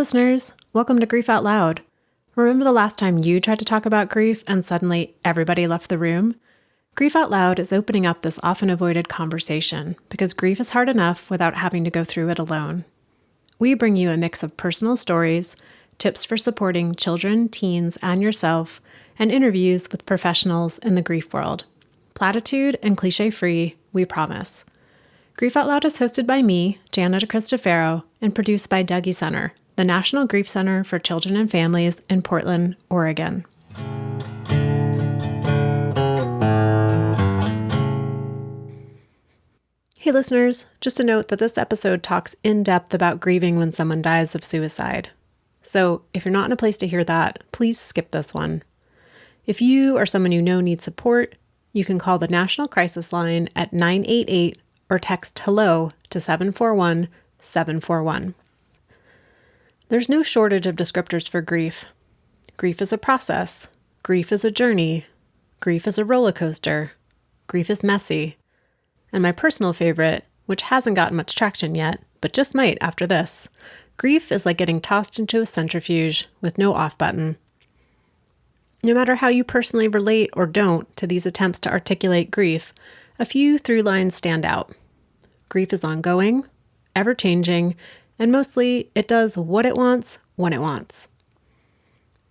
listeners. Welcome to Grief Out Loud. Remember the last time you tried to talk about grief and suddenly everybody left the room? Grief Out Loud is opening up this often avoided conversation because grief is hard enough without having to go through it alone. We bring you a mix of personal stories, tips for supporting children, teens, and yourself, and interviews with professionals in the grief world. Platitude and cliche-free, we promise. Grief Out Loud is hosted by me, Jana DeCristofaro, and produced by Dougie Center, the National Grief Center for Children and Families in Portland, Oregon. Hey listeners, just a note that this episode talks in depth about grieving when someone dies of suicide. So if you're not in a place to hear that, please skip this one. If you or someone you know needs support, you can call the National Crisis Line at 988 or text HELLO to 741-741. There's no shortage of descriptors for grief. Grief is a process. Grief is a journey. Grief is a roller coaster. Grief is messy. And my personal favorite, which hasn't gotten much traction yet, but just might after this, grief is like getting tossed into a centrifuge with no off button. No matter how you personally relate or don't to these attempts to articulate grief, a few through lines stand out. Grief is ongoing, ever-changing, and mostly it does what it wants, when it wants.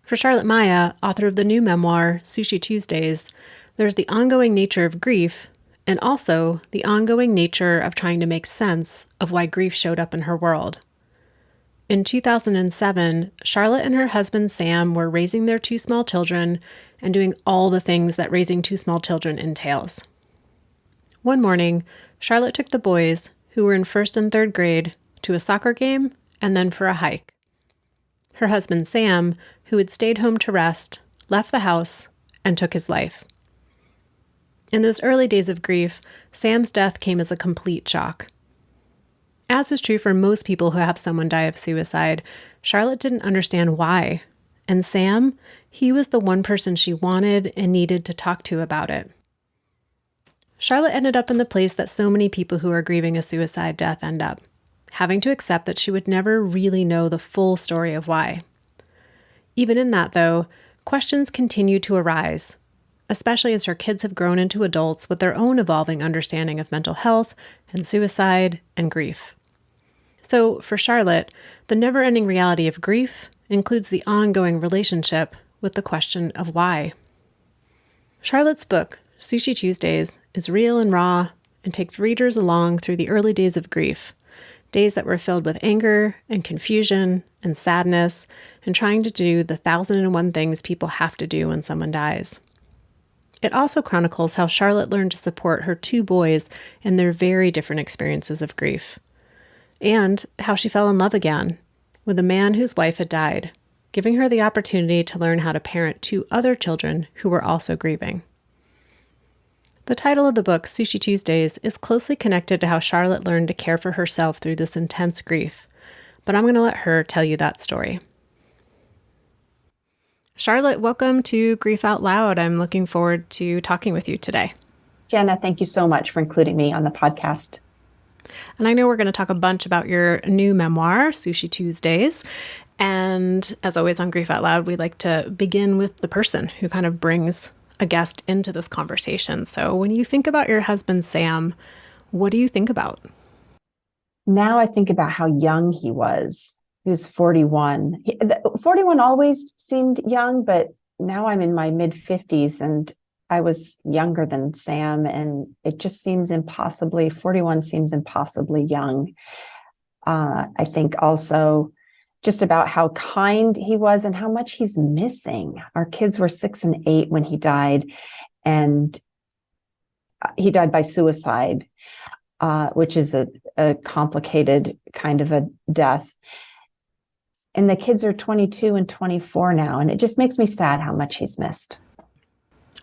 For Charlotte Maya, author of the new memoir, Sushi Tuesdays, there's the ongoing nature of grief, and also the ongoing nature of trying to make sense of why grief showed up in her world. In 2007, Charlotte and her husband Sam were raising their two small children and doing all the things that raising two small children entails. One morning, Charlotte took the boys, who were in first and third grade, to a soccer game and then for a hike. Her husband Sam, who had stayed home to rest, left the house and took his life. In those early days of grief, Sam's death came as a complete shock. As is true for most people who have someone die of suicide, Charlotte didn't understand why. And Sam, he was the one person she wanted and needed to talk to about it. Charlotte ended up in the place that so many people who are grieving a suicide death end up, having to accept that she would never really know the full story of why. Even in that, though, questions continue to arise, especially as her kids have grown into adults with their own evolving understanding of mental health and suicide and grief. So for Charlotte, the never-ending reality of grief includes the ongoing relationship with the question of why. Charlotte's book, Sushi Tuesdays, is real and raw and takes readers along through the early days of grief, days that were filled with anger and confusion and sadness and trying to do the 1,001 things people have to do when someone dies. It also chronicles how Charlotte learned to support her two boys in their very different experiences of grief, and how she fell in love again with a man whose wife had died, giving her the opportunity to learn how to parent two other children who were also grieving. The title of the book, Sushi Tuesdays, is closely connected to how Charlotte learned to care for herself through this intense grief, but I'm going to let her tell you that story. Charlotte, welcome to Grief Out Loud. I'm looking forward to talking with you today. Jenna, thank you so much for including me on the podcast. And I know we're going to talk a bunch about your new memoir, Sushi Tuesdays. And as always on Grief Out Loud, we like to begin with the person who kind of brings a guest into this conversation. So when you think about your husband, Sam, what do you think about? Now I think about how young he was. He was 41. 41 always seemed young, but now I'm in my mid-50s and I was younger than Sam, and it just seems 41 seems impossibly young. I think also just about how kind he was and how much he's missing. Our kids were 6 and 8 when he died, and he died by suicide, which is a complicated kind of a death. And the kids are 22 and 24 now, and it just makes me sad how much he's missed.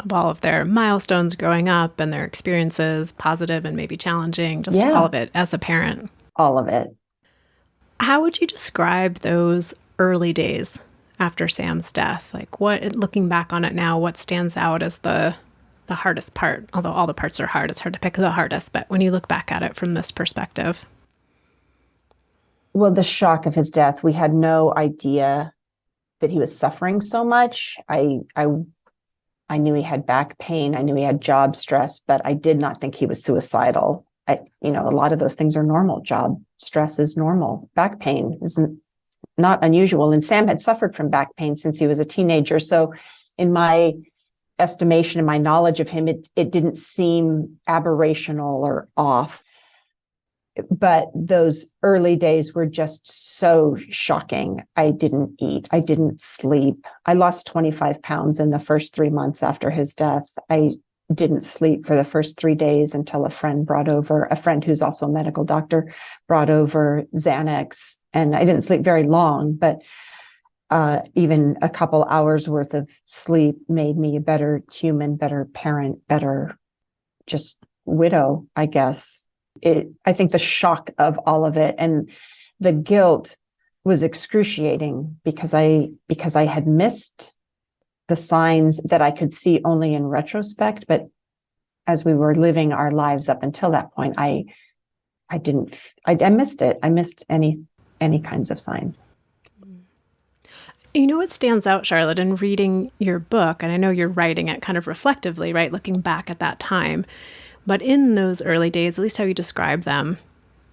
Of all of their milestones growing up and their experiences, positive and maybe challenging, just all of it as a parent. All of it. How would you describe those early days after Sam's death? Like looking back on it now, what stands out as the hardest part? Although all the parts are hard, it's hard to pick the hardest. But when you look back at it from this perspective. Well, the shock of his death, we had no idea that he was suffering so much. I knew he had back pain. I knew he had job stress, but I did not think he was suicidal. A lot of those things are normal. Job stress is normal. Back pain is not unusual. And Sam had suffered from back pain since he was a teenager. So in my estimation and my knowledge of him, it didn't seem aberrational or off. But those early days were just so shocking. I didn't eat. I didn't sleep. I lost 25 pounds in the first 3 months after his death. I didn't sleep for the first 3 days until a friend who's also a medical doctor, brought over Xanax. And I didn't sleep very long, but even a couple hours worth of sleep made me a better human, better parent, better just widow, I guess. I think the shock of all of it and the guilt was excruciating because I had missed the signs that I could see only in retrospect. But as we were living our lives up until that point, I missed it. I missed any kinds of signs. You know what stands out, Charlotte, in reading your book, and I know you're writing it kind of reflectively, right? Looking back at that time. But in those early days, at least how you describe them,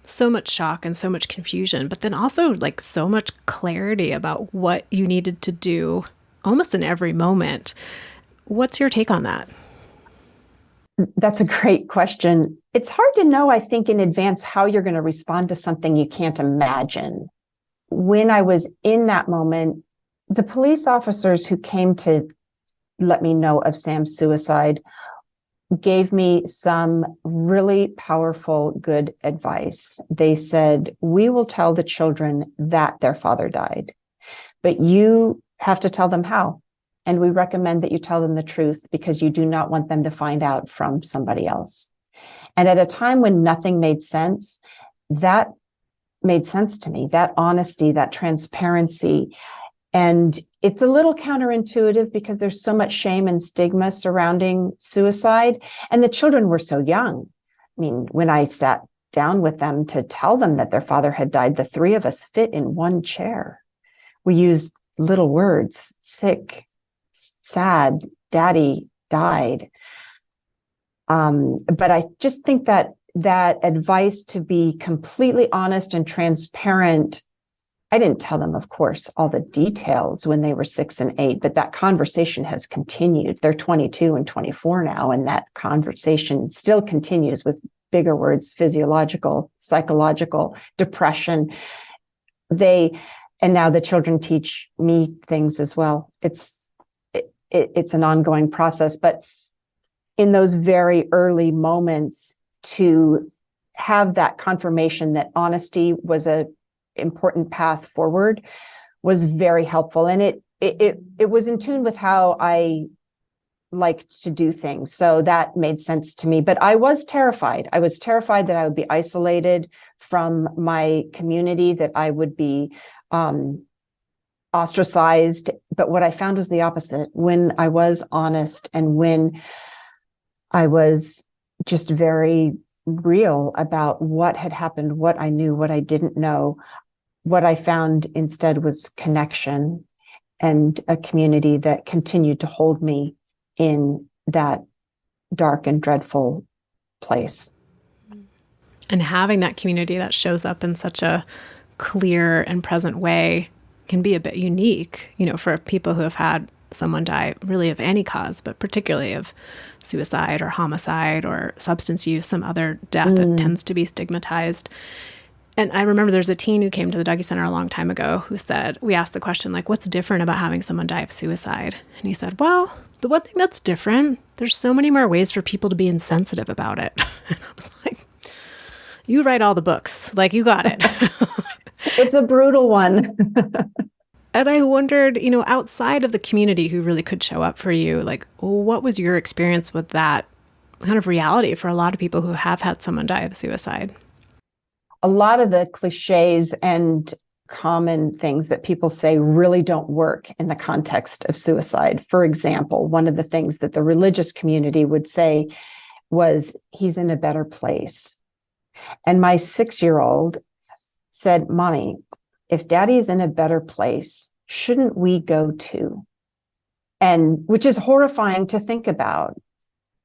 so much shock and so much confusion, but then also like so much clarity about what you needed to do almost in every moment. What's your take on that? That's a great question. It's hard to know, I think, in advance how you're going to respond to something you can't imagine. When I was in that moment, the police officers who came to let me know of Sam's suicide gave me some really powerful, good advice. They said, we will tell the children that their father died, but you have to tell them how. And we recommend that you tell them the truth because you do not want them to find out from somebody else. And at a time when nothing made sense, that made sense to me, that honesty, that transparency. And it's a little counterintuitive because there's so much shame and stigma surrounding suicide. And the children were so young. I mean, when I sat down with them to tell them that their father had died, the three of us fit in one chair. We used little words: sick, sad, daddy died. But I just think that advice to be completely honest and transparent, I didn't tell them, of course, all the details when they were 6 and 8, but that conversation has continued. They're 22 and 24 now, and that conversation still continues with bigger words: physiological, psychological, depression. And now the children teach me things as well. It's an ongoing process, but in those very early moments, to have that confirmation that honesty was a important path forward was very helpful. And it was in tune with how I liked to do things. So that made sense to me. But I was terrified. I was terrified that I would be isolated from my community, that I would be ostracized. But what I found was the opposite. When I was honest and when I was just very real about what had happened, what I knew, what I didn't know, what I found instead was connection and a community that continued to hold me in that dark and dreadful place. And having that community that shows up in such a clear and present way can be a bit unique, for people who have had someone die really of any cause, but particularly of suicide or homicide or substance use, some other death that tends to be stigmatized. And I remember there's a teen who came to the Dougy Center a long time ago who said, we asked the question, like, what's different about having someone die of suicide? And he said, well, the one thing that's different, there's so many more ways for people to be insensitive about it. And I was like, you write all the books, like, you got it. It's a brutal one. And I wondered, outside of the community who really could show up for you, like, what was your experience with that kind of reality for a lot of people who have had someone die of suicide? A lot of the cliches and common things that people say really don't work in the context of suicide. For example, one of the things that the religious community would say was, he's in a better place. And my 6-year-old said, Mommy, if Daddy is in a better place, shouldn't we go too? And which is horrifying to think about,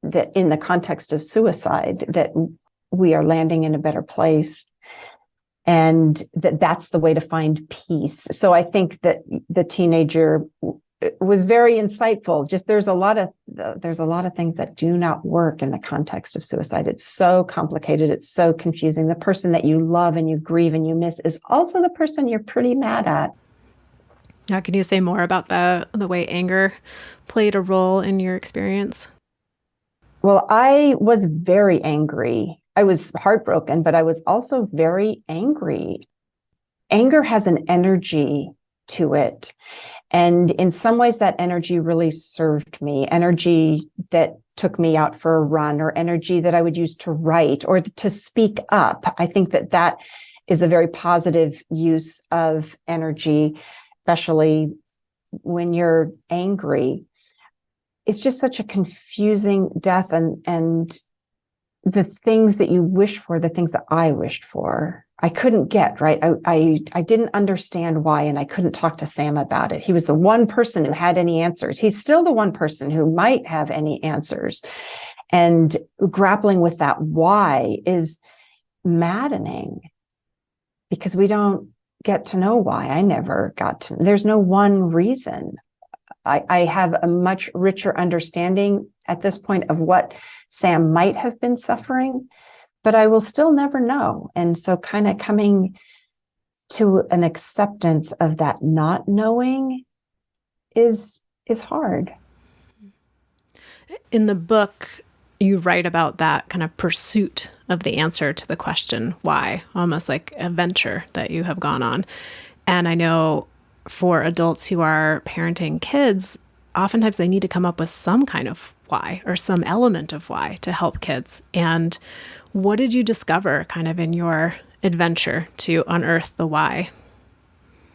that in the context of suicide, that we are landing in a better place, and that's the way to find peace. So I think that the teenager was very insightful. Just there's a lot of things that do not work in the context of suicide. It's so complicated. It's so confusing. The person that you love and you grieve and you miss is also the person you're pretty mad at. Now, can you say more about the way anger played a role in your experience? Well, I was very angry. I was heartbroken, but I was also very angry. Anger has an energy to it. And in some ways, that energy really served me. Energy that took me out for a run, or energy that I would use to write or to speak up. I think that is a very positive use of energy, especially when you're angry. It's just such a confusing death, and the things that you wish for, the things that I wished for, I couldn't get, right? I didn't understand why, and I couldn't talk to Sam about it. He was the one person who had any answers. He's still the one person who might have any answers. And grappling with that why is maddening, because we don't get to know why. I never got to, there's no one reason. I have a much richer understanding at this point of what Sam might have been suffering, but I will still never know. And so kind of coming to an acceptance of that not knowing is hard. In the book, you write about that kind of pursuit of the answer to the question why, almost like a venture that you have gone on. And I know for adults who are parenting kids, oftentimes they need to come up with some kind of why or some element of why to help kids. And what did you discover kind of in your adventure to unearth the why?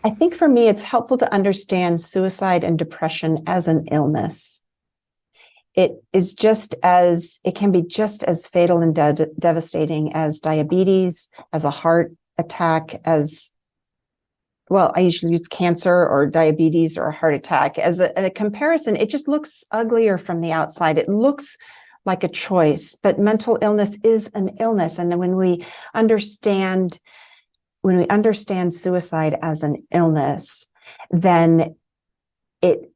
I think for me, it's helpful to understand suicide and depression as an illness. It can be just as fatal and devastating as diabetes, as a heart attack, I usually use cancer or diabetes or a heart attack. As a comparison, it just looks uglier from the outside. It looks like a choice, but mental illness is an illness. And then when we understand suicide as an illness, then it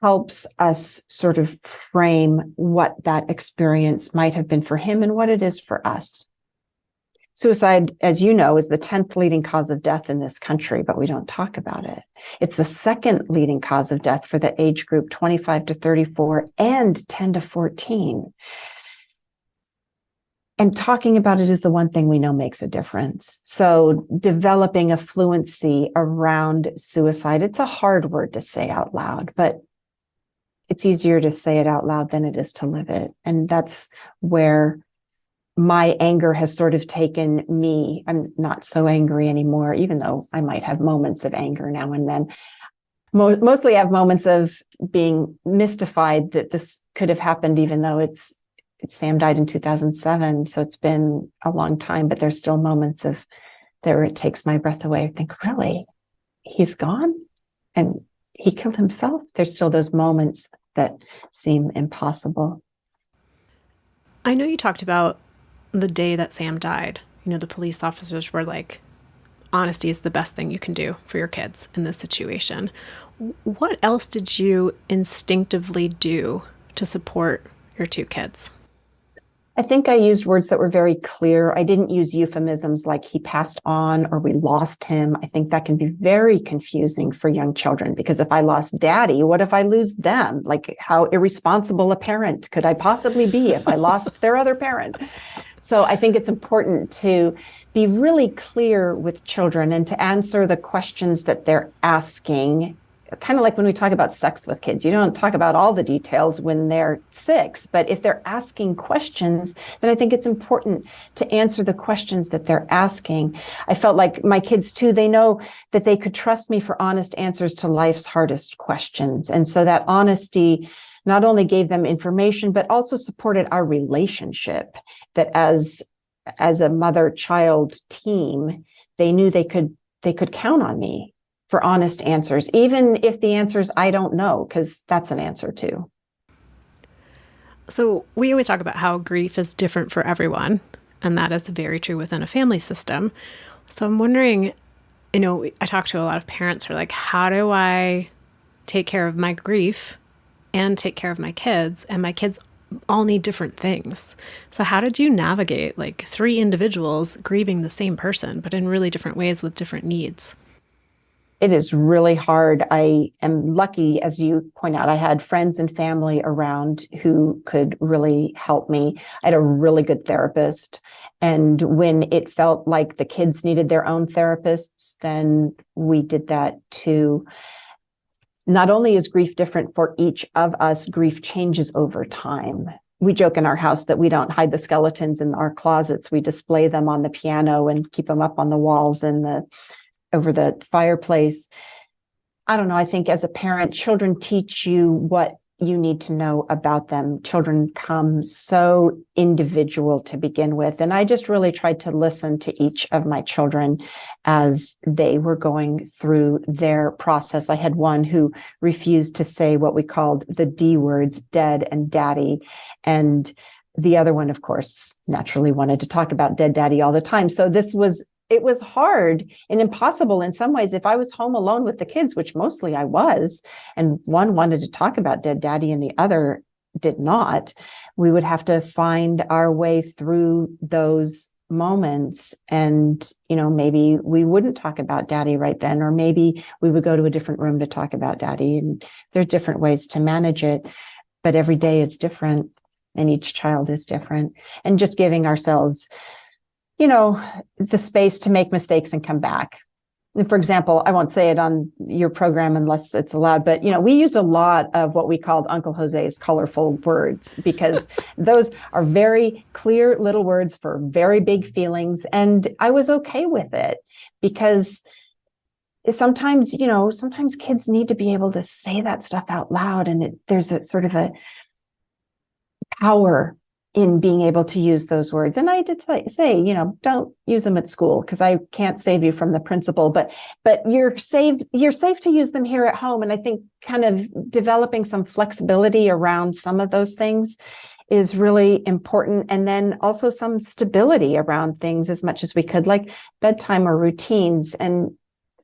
helps us sort of frame what that experience might have been for him and what it is for us. Suicide, as you know, is the 10th leading cause of death in this country, but we don't talk about it. It's the second leading cause of death for the age group 25 to 34 and 10 to 14. And talking about it is the one thing we know makes a difference. So developing a fluency around suicide, it's a hard word to say out loud, but it's easier to say it out loud than it is to live it. And that's where my anger has sort of taken me. I'm not so angry anymore, even though I might have moments of anger now and then. Mostly I have moments of being mystified that this could have happened, even though Sam died in 2007. So it's been a long time, but there's still moments of there it takes my breath away. I think, really, he's gone and he killed himself. There's still those moments that seem impossible. I know you talked about the day that Sam died. You know, the police officers were like, honesty is the best thing you can do for your kids in this situation. What else did you instinctively do to support your two kids? I think I used words that were very clear. I didn't use euphemisms like he passed on or we lost him. I think that can be very confusing for young children, because if I lost daddy, what if I lose them? Like, how irresponsible a parent could I possibly be if I lost their other parent? So I think it's important to be really clear with children and to answer the questions that they're asking. Kind of like when we talk about sex with kids, you don't talk about all the details when they're 6, but if they're asking questions, then I think it's important to answer the questions that they're asking. I felt like my kids too, they know that they could trust me for honest answers to life's hardest questions. And so that honesty not only gave them information, but also supported our relationship, that as a mother-child team, they knew they could count on me for honest answers, even if the answers I don't know, because that's an answer too. So we always talk about how grief is different for everyone, and that is very true within a family system. So I'm wondering, I talk to a lot of parents who are like, how do I take care of my grief and take care of my kids? And my kids all need different things. So how did you navigate like three individuals grieving the same person, but in really different ways with different needs? It is really hard. I am lucky, as you point out, I had friends and family around who could really help me. I had a really good therapist. And when it felt like the kids needed their own therapists, then we did that too. Not only is grief different for each of us, grief changes over time. We joke in our house that we don't hide the skeletons in our closets. We display them on the piano and keep them up on the walls and over the fireplace. I don't know. I think as a parent, children teach you what you need to know about them. Children come so individual to begin with. And I just really tried to listen to each of my children as they were going through their process. I had one who refused to say what we called the D words, dead and daddy. And the other one, of course, naturally wanted to talk about dead daddy all the time. So it was hard and impossible in some ways. If I was home alone with the kids, which mostly I was, and one wanted to talk about dead daddy and the other did not, we would have to find our way through those moments. And, maybe we wouldn't talk about daddy right then, or maybe we would go to a different room to talk about daddy. And there are different ways to manage it, but every day is different and each child is different. And just giving ourselves the space to make mistakes and come back. And for example, I won't say it on your program unless it's allowed, but we use a lot of what we called Uncle Jose's colorful words, because those are very clear little words for very big feelings. And I was okay with it because sometimes kids need to be able to say that stuff out loud. And there's a sort of a power in being able to use those words. And I did say, don't use them at school because I can't save you from the principal, but you're safe to use them here at home. And I think kind of developing some flexibility around some of those things is really important. And then also some stability around things as much as we could, like bedtime or routines, and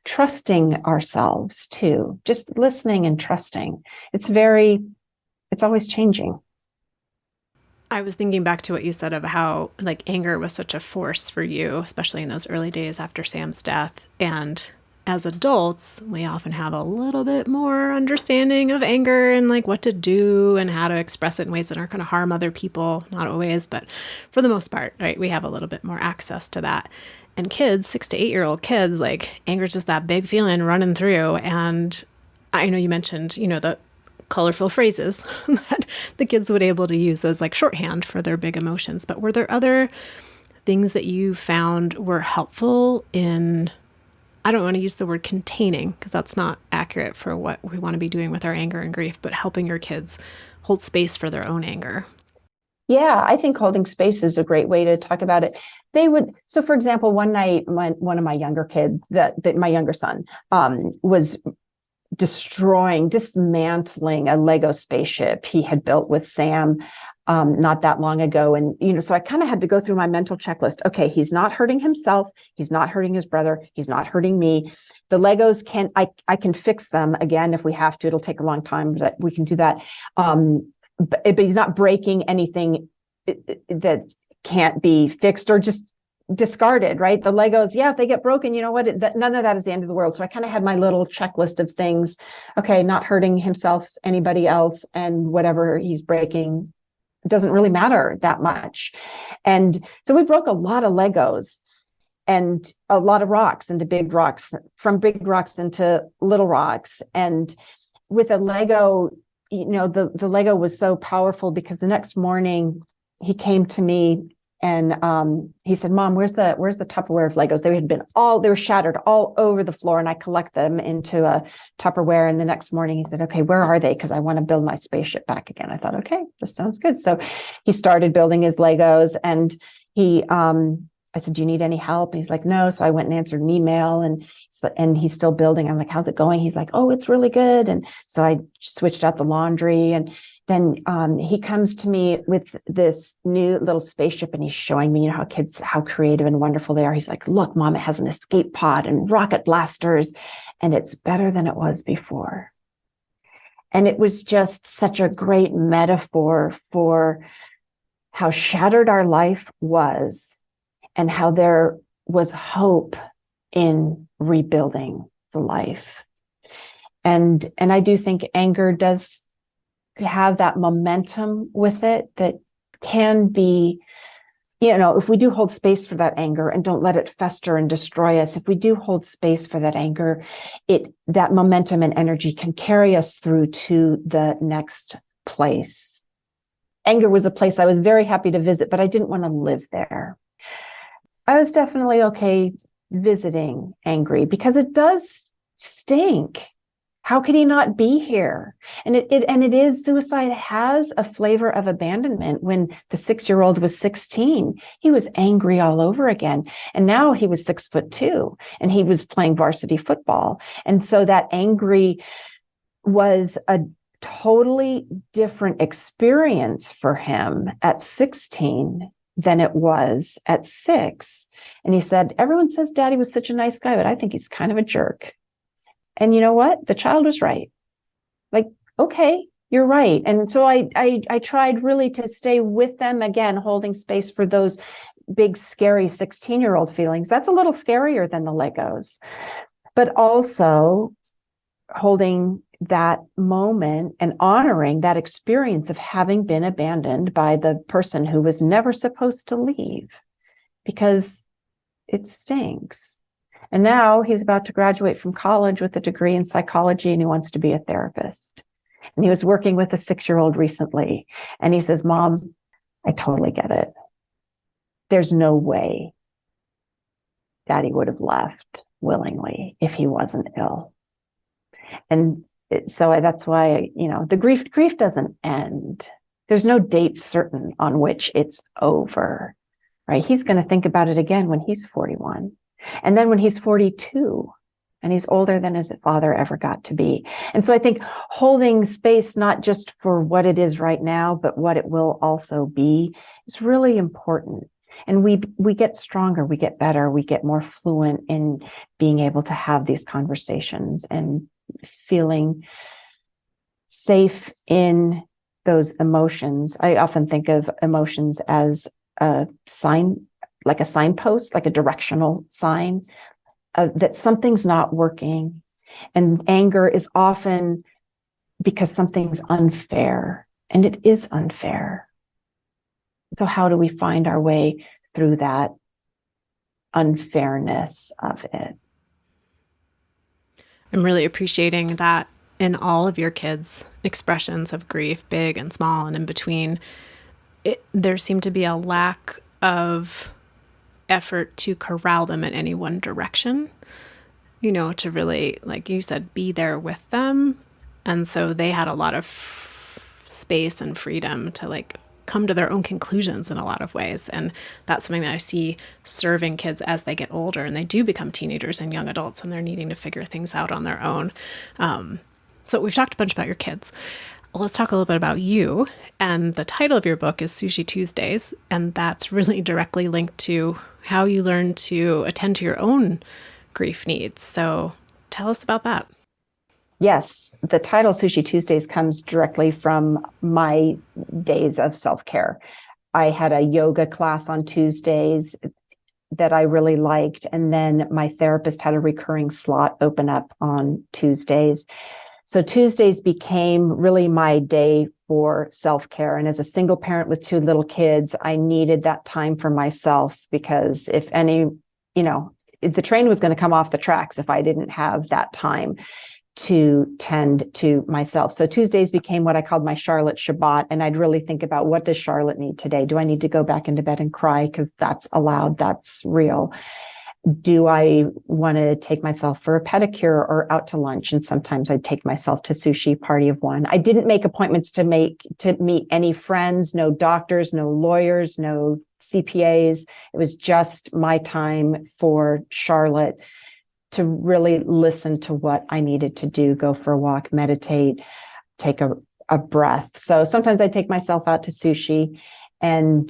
trusting ourselves too, just listening and trusting. It's always changing. I was thinking back to what you said of how like anger was such a force for you, especially in those early days after Sam's death. And as adults, we often have a little bit more understanding of anger and like what to do and how to express it in ways that aren't going to harm other people. Not always, but for the most part, right? We have a little bit more access to that. And kids, 6 to 8 year old kids, like anger is just that big feeling running through. And I know you mentioned, the colorful phrases that the kids would able to use as like shorthand for their big emotions. But were there other things that you found were helpful in, I don't want to use the word containing because that's not accurate for what we want to be doing with our anger and grief, but helping your kids hold space for their own anger? Yeah, I think holding space is a great way to talk about it. So for example, one night, one of my younger kids, my younger son, was dismantling a Lego spaceship he had built with Sam not that long ago. And, so I kind of had to go through my mental checklist. Okay, he's not hurting himself. He's not hurting his brother. He's not hurting me. The Legos I can fix them again if we have to. It'll take a long time, but we can do that. But he's not breaking anything that can't be fixed or just discarded, right? The Legos, if they get broken, you know what? None of that is the end of the world. So I kind of had my little checklist of things. Okay, not hurting himself, anybody else, and whatever he's breaking doesn't really matter that much. And so we broke a lot of Legos and a lot of rocks into big rocks, from big rocks into little rocks. And with a Lego, the Lego was so powerful because the next morning he came to me and he said, "Mom, where's the Tupperware of Legos? They were shattered all over the floor, and I collect them into a Tupperware." And the next morning he said, "Okay, where are they? Because I want to build my spaceship back again." I thought, okay, this sounds good. So he started building his Legos, and he I said, do you need any help? And he's like, no. So I went and answered an email, and he's still building. I'm like, how's it going? He's like, oh, it's really good. And so I switched out the laundry, and then he comes to me with this new little spaceship, and he's showing me, how kids, how creative and wonderful they are. He's like, look, Mom, it has an escape pod and rocket blasters, and it's better than it was before. And it was just such a great metaphor for how shattered our life was and how there was hope in rebuilding the life. And I do think anger does have that momentum with it that can be, if we do hold space for that anger and don't let it fester and destroy us, if we do hold space for that anger, that momentum and energy can carry us through to the next place. Anger was a place I was very happy to visit, but I didn't want to live there. I was definitely okay visiting angry because it does stink. How could he not be here? And it is, suicide has a flavor of abandonment. When the 6-year-old was 16, he was angry all over again. And now he was 6'2" and he was playing varsity football. And so that angry was a totally different experience for him at 16 than it was at 6. And he said, everyone says Daddy was such a nice guy, but I think he's kind of a jerk. And you know what? The child was right. Like, okay, you're right. And so I tried really to stay with them, again, holding space for those big, scary 16-year-old feelings. That's a little scarier than the Legos. But also holding that moment and honoring that experience of having been abandoned by the person who was never supposed to leave, because it stinks. And now he's about to graduate from college with a degree in psychology, and he wants to be a therapist. And he was working with a 6-year-old recently, and he says, Mom, I totally get it. There's no way Daddy would have left willingly if he wasn't ill. And so that's why, the grief doesn't end. There's no date certain on which it's over, right? He's going to think about it again when he's 41. And then when he's 42, and he's older than his father ever got to be. And so I think holding space, not just for what it is right now, but what it will also be, is really important. And we get stronger, we get better, we get more fluent in being able to have these conversations and feeling safe in those emotions. I often think of emotions as a sign, like a signpost, like a directional sign that something's not working. And anger is often because something's unfair, and it is unfair. So how do we find our way through that unfairness of it? I'm really appreciating that in all of your kids' expressions of grief, big and small and in between, there seemed to be a lack of effort to corral them in any one direction, to really, like you said, be there with them. And so they had a lot of space and freedom to come to their own conclusions in a lot of ways. And that's something that I see serving kids as they get older and they do become teenagers and young adults, and they're needing to figure things out on their own. So we've talked a bunch about your kids. Let's talk a little bit about you. And the title of your book is Sushi Tuesdays. And that's really directly linked to how you learn to attend to your own grief needs. So tell us about that. Yes, the title Sushi Tuesdays comes directly from my days of self-care. I had a yoga class on Tuesdays that I really liked. And then my therapist had a recurring slot open up on Tuesdays. So Tuesdays became really my day for self-care. And as a single parent with 2 little kids, I needed that time for myself, because if the train was going to come off the tracks if I didn't have that time to tend to myself. So Tuesdays became what I called my Charlotte Shabbat. And I'd really think about, what does Charlotte need today? Do I need to go back into bed and cry? Because that's allowed. That's real. Do I want to take myself for a pedicure or out to lunch? And sometimes I'd take myself to sushi, party of one. I didn't make appointments to meet any friends, no doctors, no lawyers, no CPAs. It was just my time for Charlotte to really listen to what I needed to do, go for a walk, meditate, take a breath. So sometimes I take myself out to sushi, and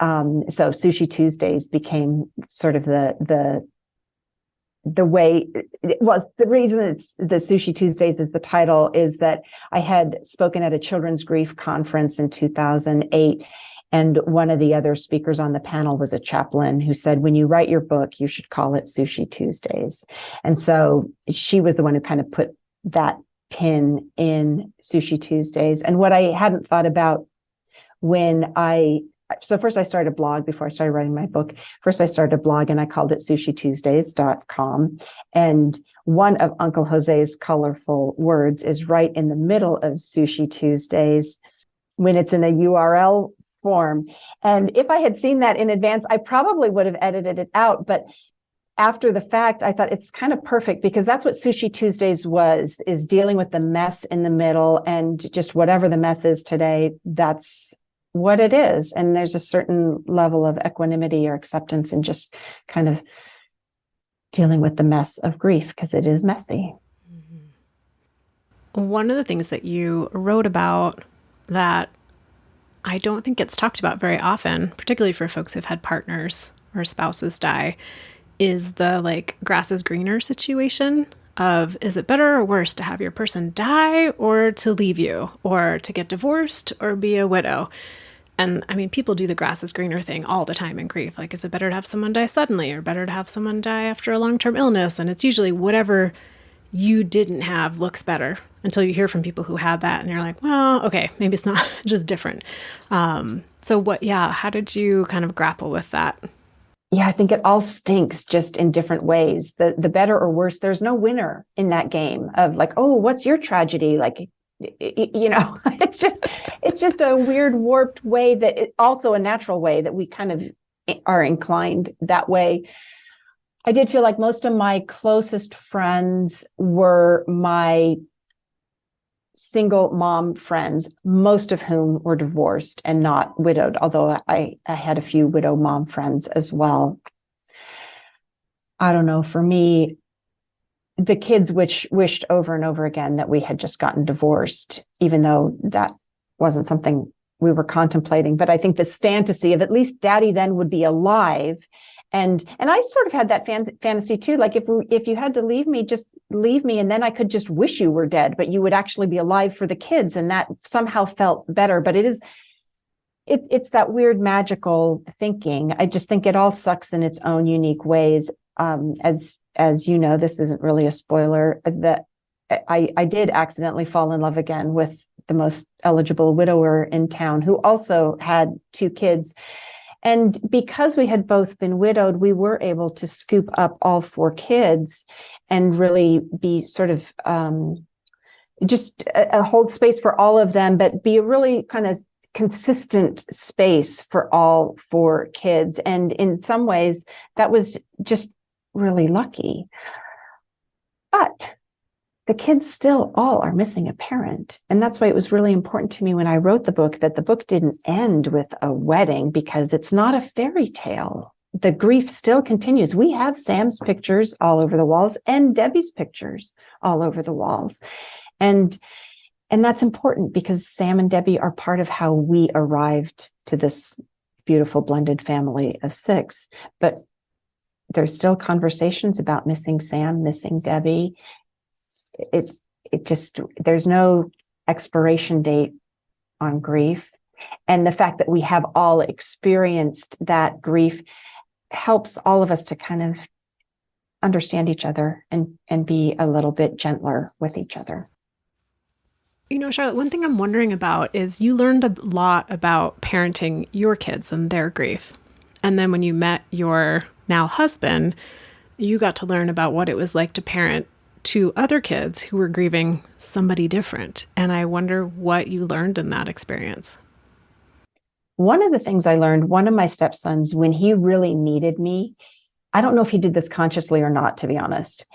so Sushi Tuesdays became sort of the way. Well, the reason it's the Sushi Tuesdays is the title is that I had spoken at a children's grief conference in 2008. And one of the other speakers on the panel was a chaplain who said, when you write your book, you should call it Sushi Tuesdays. And so she was the one who kind of put that pin in Sushi Tuesdays. And what I hadn't thought about so first I started a blog before I started writing my book. First I started a blog and I called it sushituesdays.com. And one of Uncle Jose's colorful words is right in the middle of Sushi Tuesdays when it's in a URL form. And if I had seen that in advance, I probably would have edited it out. But after the fact, I thought it's kind of perfect because that's what Sushi Tuesdays is dealing with the mess in the middle, and just whatever the mess is today, that's what it is. And there's a certain level of equanimity or acceptance in just kind of dealing with the mess of grief because it is messy. One of the things that you wrote about that I don't think gets talked about very often, particularly for folks who've had partners or spouses die, is the grass is greener situation of, is it better or worse to have your person die or to leave you or to get divorced or be a widow? And I mean, people do the grass is greener thing all the time in grief. Like, is it better to have someone die suddenly or better to have someone die after a long-term illness? And it's usually whatever you didn't have looks better until you hear from people who had that. And you're like, well, okay, maybe it's not, just different. How did you kind of grapple with that? Yeah, I think it all stinks just in different ways. The better or worse, there's no winner in that game of like, oh, what's your tragedy? Like, it's just a weird, warped way also a natural way that we kind of are inclined that way. I did feel like most of my closest friends were my single mom friends, most of whom were divorced and not widowed, although I had a few widow mom friends as well. I don't know, for me, the kids wished over and over again that we had just gotten divorced, even though that wasn't something we were contemplating. But I think this fantasy of at least daddy then would be alive. And I sort of had that fantasy too. Like if you had to leave me, just leave me, and then I could just wish you were dead, but you would actually be alive for the kids, and that somehow felt better. But it's that weird magical thinking. I just think it all sucks in its own unique ways. As you know, this isn't really a spoiler, that I did accidentally fall in love again with the most eligible widower in town, who also had 2 kids. And because we had both been widowed, we were able to scoop up all 4 kids and really be sort of just hold space for all of them, but be a really kind of consistent space for all 4 kids. And in some ways, that was just really lucky. But the kids still all are missing a parent. And that's why it was really important to me when I wrote the book that the book didn't end with a wedding, because it's not a fairy tale. The grief still continues. We have Sam's pictures all over the walls and Debbie's pictures all over the walls. And that's important because Sam and Debbie are part of how we arrived to this beautiful blended family of 6. But there's still conversations about missing Sam, missing Debbie. It just, there's no expiration date on grief. And the fact that we have all experienced that grief helps all of us to kind of understand each other and be a little bit gentler with each other. You know, Charlotte, one thing I'm wondering about is you learned a lot about parenting your kids and their grief. And then when you met your now husband, you got to learn about what it was like to parent 2 other kids who were grieving somebody different. And I wonder what you learned in that experience. One of the things I learned, one of my stepsons, when he really needed me, I don't know if he did this consciously or not, to be honest,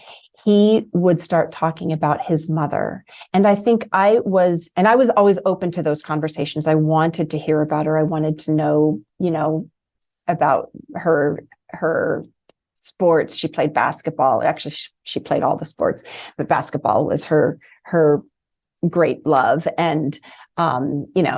he would start talking about his mother. And I think I was always open to those conversations. I wanted to hear about her. I wanted to know, about her sports. She played basketball. Actually, she played all the sports, but basketball was her great love. And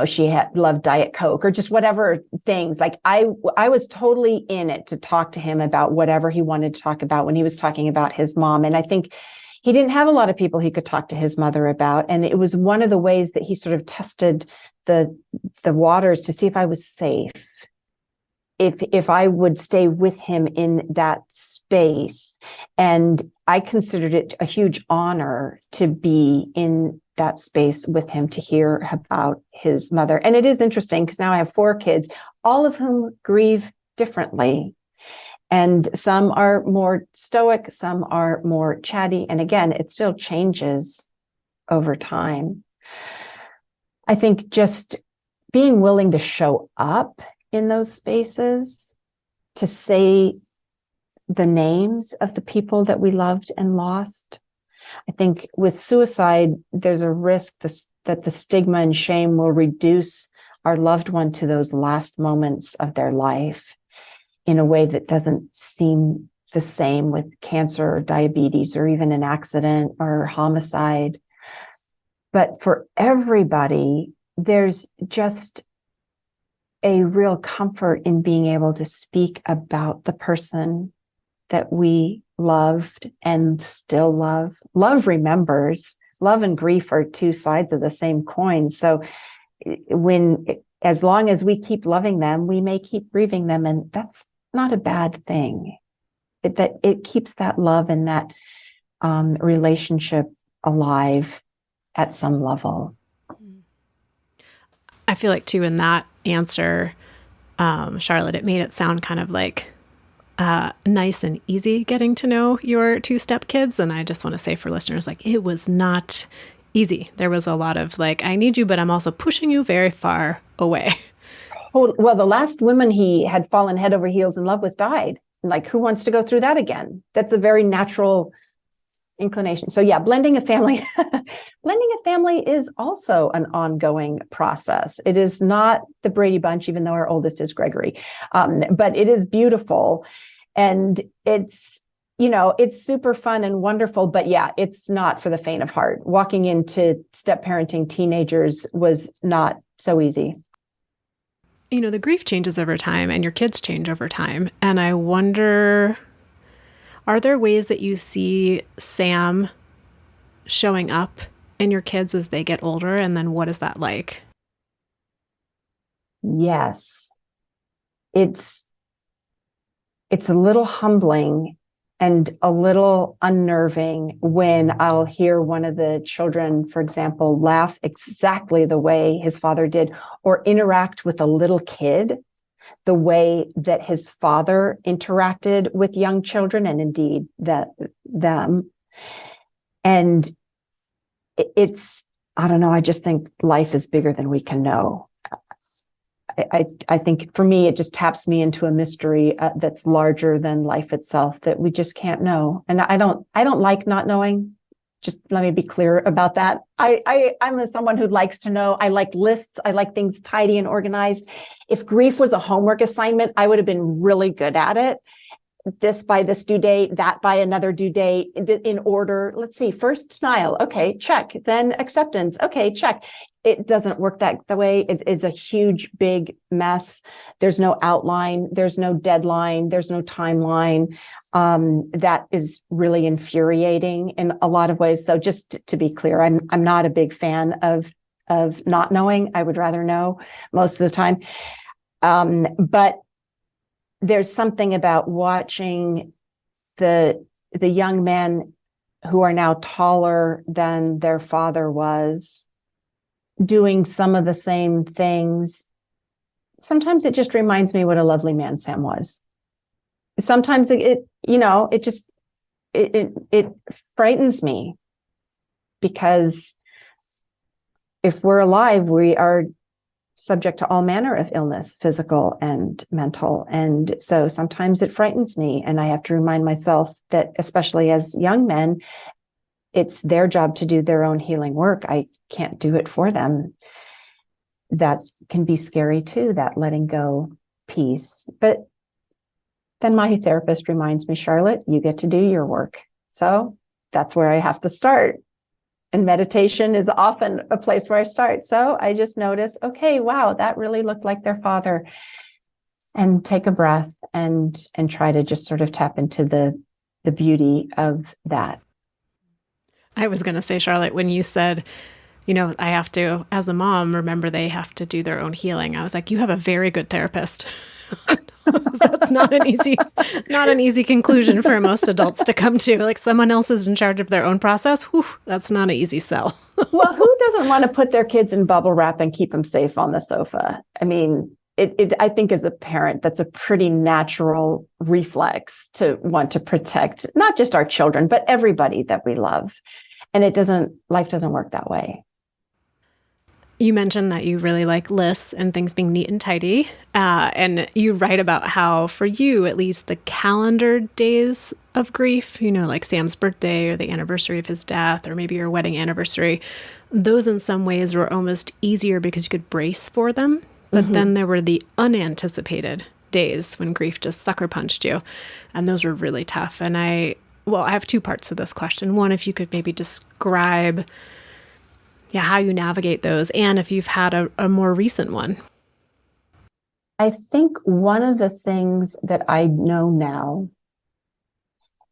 she had loved Diet Coke or just whatever things. Like I was totally in it to talk to him about whatever he wanted to talk about when he was talking about his mom. And I think he didn't have a lot of people he could talk to his mother about. And it was one of the ways that he sort of tested the waters to see if I was safe, if I would stay with him in that space. And I considered it a huge honor to be in that space with him, to hear about his mother. And it is interesting because now I have 4 kids, all of whom grieve differently. And some are more stoic, some are more chatty. And again, it still changes over time. I think just being willing to show up in those spaces, to say the names of the people that we loved and lost. I think with suicide, there's a risk that the stigma and shame will reduce our loved one to those last moments of their life in a way that doesn't seem the same with cancer or diabetes or even an accident or homicide. But for everybody, there's just a real comfort in being able to speak about the person that we loved and still love. Love remembers. Love and grief are 2 sides of the same coin. So as long as we keep loving them, we may keep grieving them, and that's not a bad thing. It keeps that love and that relationship alive at some level. I feel like too in that answer, Charlotte, it made it sound kind of like nice and easy getting to know your 2 stepkids. And I just want to say for listeners, like, it was not easy. There was a lot of like, I need you, but I'm also pushing you very far away. Well, the last woman he had fallen head over heels in love with died. Like, who wants to go through that again? That's a very natural inclination. So yeah, blending a family is also an ongoing process. It is not the Brady Bunch, even though our oldest is Gregory, but it is beautiful, and it's super fun and wonderful. But yeah, it's not for the faint of heart. Walking into step parenting teenagers was not so easy. The grief changes over time, and your kids change over time, and I wonder, are there ways that you see Sam showing up in your kids as they get older? And then what is that like? Yes. It's a little humbling and a little unnerving when I'll hear one of the children, for example, laugh exactly the way his father did, or interact with a little kid the way that his father interacted with young children, and indeed them. And I don't know, I just think life is bigger than we can know. I think for me, it just taps me into a mystery that's larger than life itself that we just can't know. And I don't like not knowing. Just let me be clear about that. I'm someone who likes to know. I like lists. I like things tidy and organized. If grief was a homework assignment, I would have been really good at it. This by this due date, that by another due date, in order. Let's see, first denial. Okay, check. Then acceptance. Okay, check. It doesn't work the way. It is a huge, big mess. There's no outline. There's no deadline. There's no timeline. That is really infuriating in a lot of ways. So just to be clear, I'm not a big fan of not knowing. I would rather know most of the time. But there's something about watching the young men who are now taller than their father was, doing some of the same things. Sometimes it just reminds me what a lovely man Sam was. Sometimes it frightens me, because if we're alive, we are subject to all manner of illness, physical and mental. And so sometimes it frightens me. And I have to remind myself that, especially as young men, it's their job to do their own healing work. I can't do it for them. That can be scary too, that letting go piece. But Then my therapist reminds me, Charlotte, you get to do your work. So that's where I have to start. And meditation is often a place where I start. So I just notice, okay, wow, that really looked like their father. And take a breath and try to just sort of tap into the beauty of that. I was going to say, Charlotte, when you said, I have to, as a mom, remember they have to do their own healing. I was like, you have a very good therapist. That's not an easy conclusion for most adults to come to. Like someone else is in charge of their own process. Whew, that's not an easy sell. Well, who doesn't want to put their kids in bubble wrap and keep them safe on the sofa? I mean, I think as a parent, that's a pretty natural reflex to want to protect not just our children, but everybody that we love. And life doesn't work that way. You mentioned that you really like lists and things being neat and tidy. And you write about how, for you, at least, the calendar days of grief, like Sam's birthday or the anniversary of his death, or maybe your wedding anniversary, those in some ways were almost easier because you could brace for them. But then there were the unanticipated days when grief just sucker punched you. And those were really tough. And I have two parts to this question. One, if you could maybe describe how you navigate those, and if you've had a more recent one. I think one of the things that I know now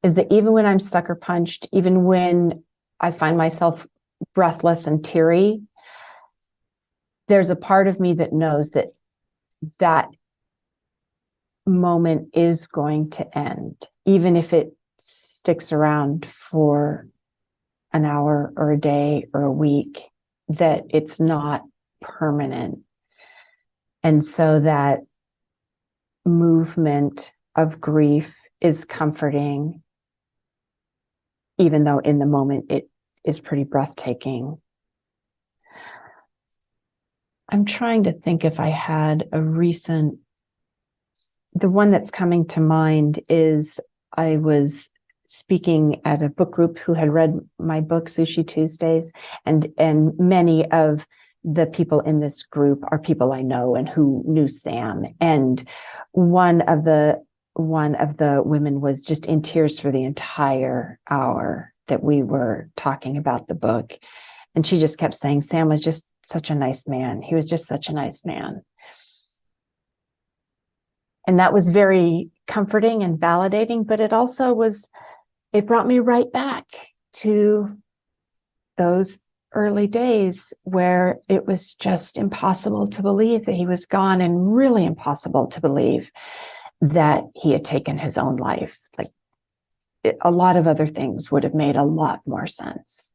is that even when I'm sucker punched, even when I find myself breathless and teary, there's a part of me that knows that that moment is going to end, even if it sticks around for an hour or a day or a week, that it's not permanent. And so that movement of grief is comforting, even though in the moment it is pretty breathtaking. I'm trying to think if I had the one that's coming to mind is I was speaking at a book group who had read my book, Sushi Tuesdays, and many of the people in this group are people I know and who knew Sam. And one of the women was just in tears for the entire hour that we were talking about the book. And she just kept saying, Sam was just such a nice man. He was just such a nice man. And that was very comforting and validating, but it brought me right back to those early days where it was just impossible to believe that he was gone, and really impossible to believe that he had taken his own life. Like a lot of other things would have made a lot more sense.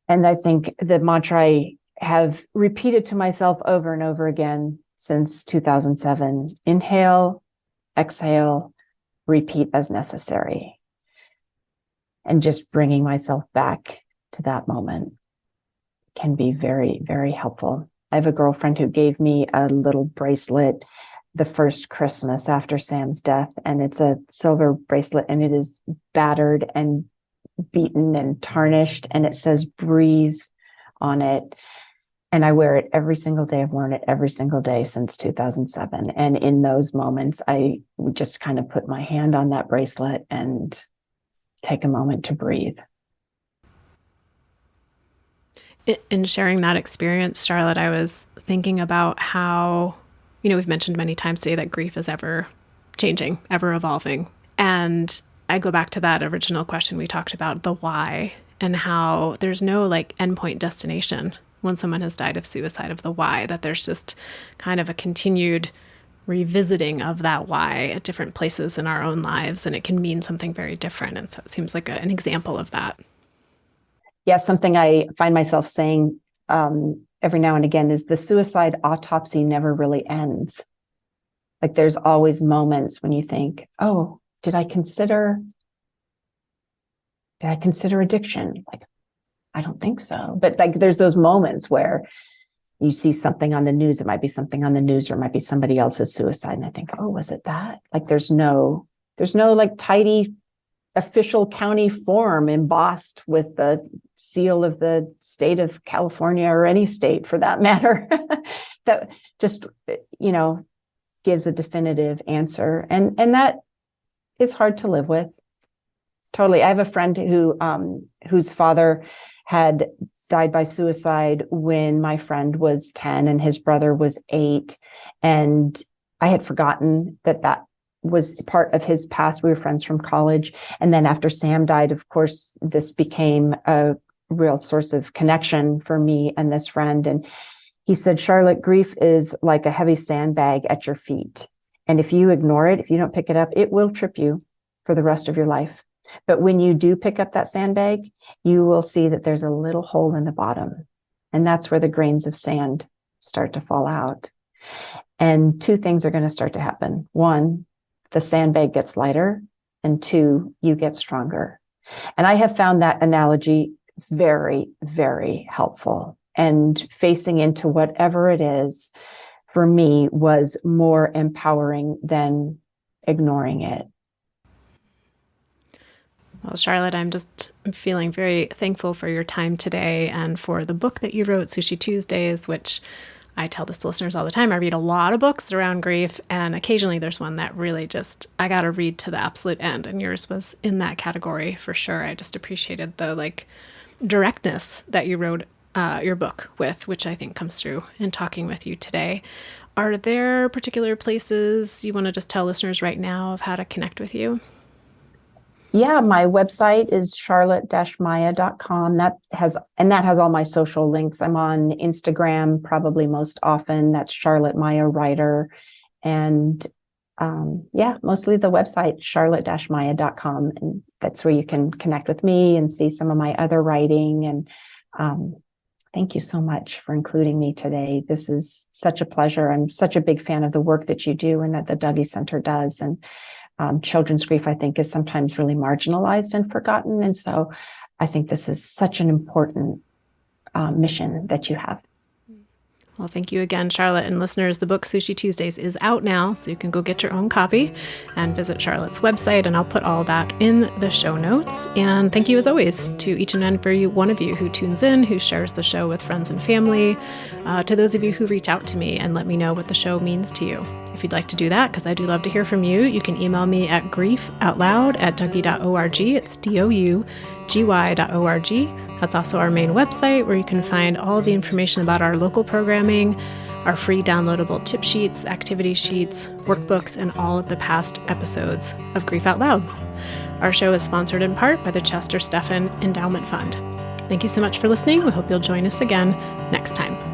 And I think the mantra I have repeated to myself over and over again since 2007, inhale, exhale, repeat as necessary. And just bringing myself back to that moment can be very, very helpful. I have a girlfriend who gave me a little bracelet the first Christmas after Sam's death, and it's a silver bracelet, and it is battered and beaten and tarnished, and it says breathe on it. And I wear it every single day. I've worn it every single day since 2007. And in those moments, I would just kind of put my hand on that bracelet and take a moment to breathe. In sharing that experience, Charlotte, I was thinking about how, we've mentioned many times today that grief is ever changing, ever evolving. And I go back to that original question we talked about, the why, and how there's no endpoint destination when someone has died of suicide, of the why, that there's just kind of a continued revisiting of that why at different places in our own lives, and it can mean something very different. And so it seems like an example of that. Yeah, something I find myself saying every now and again is the suicide autopsy never really ends. Like there's always moments when you think, oh, did I consider addiction? Like, I don't think so. But there's those moments where you see something on the news. It might be something on the news, or it might be somebody else's suicide. And I think, oh, was it that? Like there's no tidy official county form embossed with the seal of the state of California, or any state for that matter, that just, gives a definitive answer. And that is hard to live with. Totally. I have a friend whose father had died by suicide when my friend was 10 and his brother was 8. And I had forgotten that was part of his past. We were friends from college. And then after Sam died, of course, this became a real source of connection for me and this friend. And he said, Charlotte, grief is like a heavy sandbag at your feet. And if you ignore it, if you don't pick it up, it will trip you for the rest of your life. But when you do pick up that sandbag, you will see that there's a little hole in the bottom. And that's where the grains of sand start to fall out. And 2 things are going to start to happen. 1, the sandbag gets lighter. And 2, you get stronger. And I have found that analogy very, very helpful. And facing into whatever it is, for me, was more empowering than ignoring it. Well, Charlotte, I'm just feeling very thankful for your time today and for the book that you wrote, Sushi Tuesdays, which I tell this to listeners all the time. I read a lot of books around grief, and occasionally there's one that really just, I got to read to the absolute end. And yours was in that category for sure. I just appreciated the directness that you wrote your book with, which I think comes through in talking with you today. Are there particular places you want to just tell listeners right now of how to connect with you? Yeah, my website is charlotte-maya.com. That has all my social links. I'm on Instagram probably most often. That's Charlotte Maya Writer. And mostly the website, charlotte-maya.com. And that's where you can connect with me and see some of my other writing. And thank you so much for including me today. This is such a pleasure. I'm such a big fan of the work that you do and that the Dougy Center does. And children's grief, I think, is sometimes really marginalized and forgotten. And so I think this is such an important mission that you have. Well, thank you again, Charlotte. And listeners, the book Sushi Tuesdays is out now, so you can go get your own copy and visit Charlotte's website, and I'll put all that in the show notes. And thank you, as always, to each and every one of you who tunes in, who shares the show with friends and family, to those of you who reach out to me and let me know what the show means to you. If you'd like to do that, because I do love to hear from you, you can email me at griefoutloud@dougy.org. It's DOUGY.org. That's also our main website, where you can find all of the information about our local programming, our free downloadable tip sheets, activity sheets, workbooks, and all of the past episodes of Grief Out Loud. Our show is sponsored in part by the Chester Stephan Endowment Fund. Thank you so much for listening. We hope you'll join us again next time.